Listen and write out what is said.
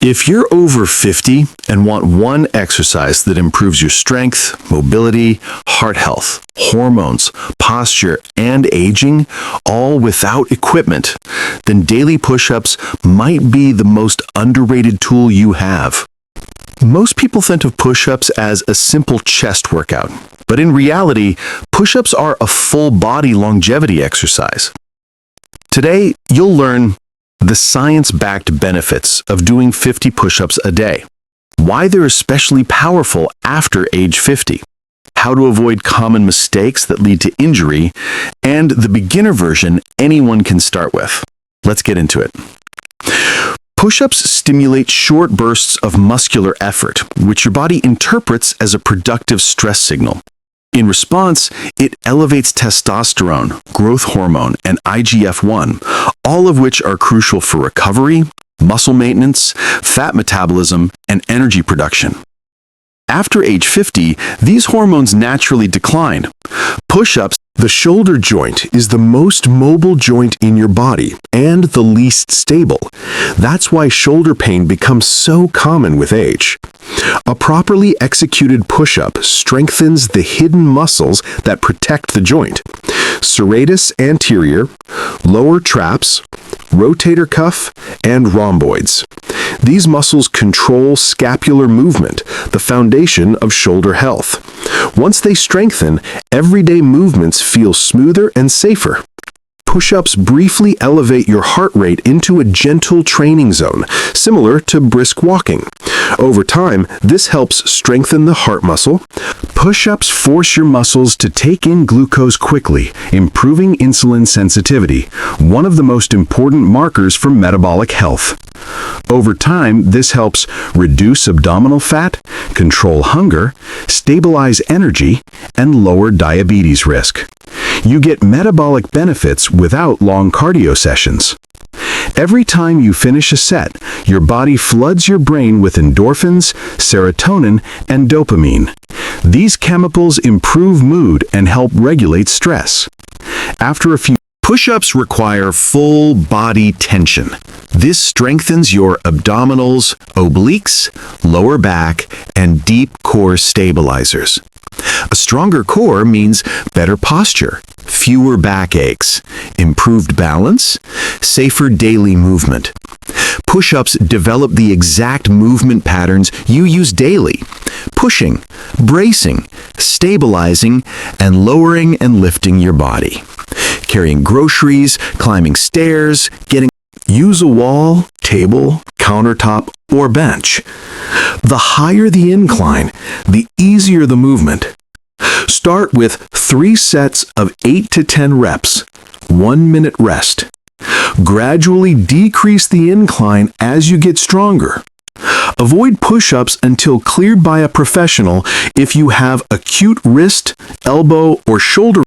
If you're over 50 and want one exercise that improves your strength, mobility, heart health, hormones, posture, and aging, all without equipment, then daily push-ups might be the most underrated tool you have. Most people think of push-ups as a simple chest workout, but in reality, push-ups are a full-body longevity exercise. Today, you'll learn the science-backed benefits of doing 50 push-ups a day, why they're especially powerful after age 50, how to avoid common mistakes that lead to injury, and the beginner version anyone can start with. Let's get into it. Push-ups stimulate short bursts of muscular effort, which your body interprets as a productive stress signal. In response, it elevates testosterone, growth hormone, and IGF-1, all of which are crucial for recovery, muscle maintenance, fat metabolism, and energy production. After age 50, these hormones naturally decline. Push-ups. The shoulder joint is the most mobile joint in your body and the least stable. That's why shoulder pain becomes so common with age. A properly executed push-up strengthens the hidden muscles that protect the joint: serratus anterior, lower traps, rotator cuff, and rhomboids. These muscles control scapular movement, the foundation of shoulder health. Once they strengthen, everyday movements feel smoother and safer. Push-ups briefly elevate your heart rate into a gentle training zone, similar to brisk walking. Over time, this helps strengthen the heart muscle. Push-ups force your muscles to take in glucose quickly, improving insulin sensitivity, one of the most important markers for metabolic health. Over time, this helps reduce abdominal fat, control hunger, stabilize energy, and lower diabetes risk. You get metabolic benefits without long cardio sessions. Every time you finish a set, your body floods your brain with endorphins, serotonin, and dopamine. These chemicals improve mood and help regulate stress. After a few Push-ups require full body tension. This strengthens your abdominals, obliques, lower back, and deep core stabilizers. A stronger core means better posture, fewer backaches, improved balance, safer daily movement. Push-ups develop the exact movement patterns you use daily: pushing, bracing, stabilizing, and lowering and lifting your body. Carrying groceries, climbing stairs, use a wall, table, countertop, or bench. The higher the incline, the easier the movement. Start with 3 sets of 8 to 10 reps, 1 minute rest. Gradually decrease the incline as you get stronger. Avoid push-ups until cleared by a professional if you have acute wrist, elbow, or shoulder